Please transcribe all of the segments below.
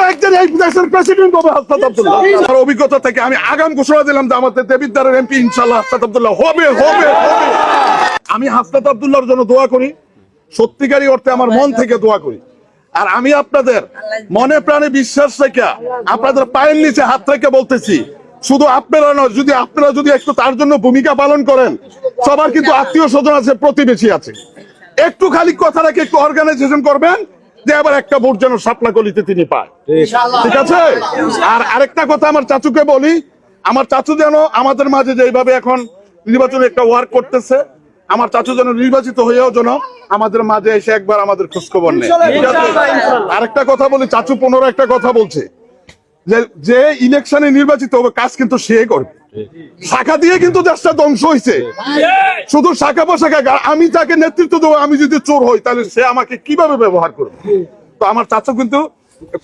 একজন এই দেশের প্রেসিডেন্ট হবে হাসনাত আব্দুল্লাহ। আমার অভিজ্ঞতা থেকে আমি আগাম ঘোষণা দিলাম যে আমাদের দেবিদ্বারের এমপি ইনশাআল্লাহ হাসনাত আব্দুল্লাহ হবে হবে হবে। আমি হাসনাত আব্দুল্লাহর জন্য দোয়া করি, সত্যিকারী অর্থে আমার মন থেকে দোয়া করি। আর আমি আপনাদের মনে প্রাণে বিশ্বাস রেখে আপনাদের পায়ের নিচে হাত রেখে বলতেছি, শুধু আপনারা নয়, আপনারা যদি একটু তার জন্য ভূমিকা পালন করেন, সবার কিন্তু আত্মীয় স্বজন আছে, প্রতিবেশী আছে, একটু খালি কথা রেখে একটু অর্গানাইজেশন করবেন যে আবার একটা ভোট যেন শাপলা গলিতে তিনি পায়, ঠিক আছে? আর আরেকটা কথা আমার চাচুকে বলি, আমার চাচু যেন আমাদের মাঝে যেভাবে এখন নির্বাচনে একটা ওয়ার্ক করতেছে, আমার চাচু যেন নির্বাচিত হয়েও যেন আমাদের মাঝে এসে একবার আমাদের খোঁজখবর নেয়, ঠিক আছে? আরেকটা কথা বলি, চাচু 15 একটা কথা বলছে যে ইলেকশনে নির্বাচিত হবে কাজ কিন্তু সে করবে, শাখা দিয়ে কিন্তু দেশটা ধ্বংস হয়েছে, শুধু শাখা পোশাখা। আমি তাকে নেতৃত্ব দেবো, আমি যদি চোর হই তাহলে সে আমাকে কিভাবে ব্যবহার করবে? তো আমার চাচা কিন্তু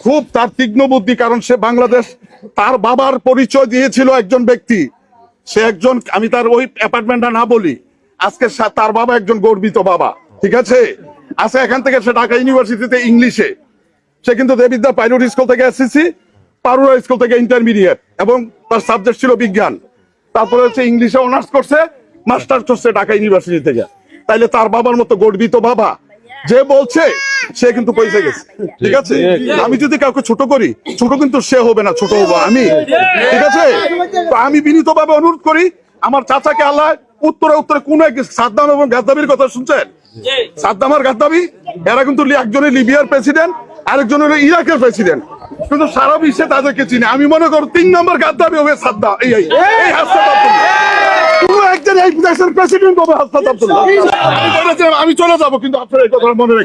খুব তার তীক্ষ্ণ বুদ্ধি, কারণ সে বাংলাদেশ, তার বাবার পরিচয় দিয়েছিল একজন ব্যক্তি, সে একজন, আমি তার ওই অ্যাপার্টমেন্টটা না বলি, আজকে তার বাবা একজন গর্বিত বাবা, ঠিক আছে? আচ্ছা, এখান থেকে সে ঢাকা ইউনিভার্সিটিতে ইংলিশে, সে কিন্তু দেবিদ্যা পাইলট স্কুল থেকে এসএসসি, পারুরা স্কুল থেকে ইন্টারমিডিয়েট, এবং তার সাবজেক্ট ছিল বিজ্ঞান, তারপরে হচ্ছে ইংলিশে অনার্স করছে, মাস্টার্স করছে ঢাকা ইউনিভার্সিটি থেকে। তাইলে তার বাবার মতো গর্বিত বাবা যে বলছে, সে কিন্তু পয়সা গেছে, ঠিক আছে? আমি যদি কাউকে ছোট করি, ছোট কিন্তু সে হবে না, ছোট হবো আমি, ঠিক আছে? তো আমি বিনীতভাবে অনুরোধ করি আমার চাচাকে, আল্লাহ উত্তরে উত্তরে কোন এক সাদ্দাম এবং গাদ্দাফির কথা শুনছেন? সাদ্দাম আর গাদ্দাফি এরা কিন্তু একজনের লিবিয়ার প্রেসিডেন্ট, আরেকজন হলো ইরাকের প্রেসিডেন্ট, কিন্তু সারা বিশ্বে তাদেরকে চিনে। আমি মনে করি 3 নম্বর গাদ্দাফি হবে সাদ্দাম, এই হাসনাত আব্দুল্লাহ। কোন একজন এই দেশের প্রেসিডেন্ট হবে হাসনাত আব্দুল্লাহ। আমি চলে যাবো, কিন্তু আপনারা এই কথা মনে রাখবেন।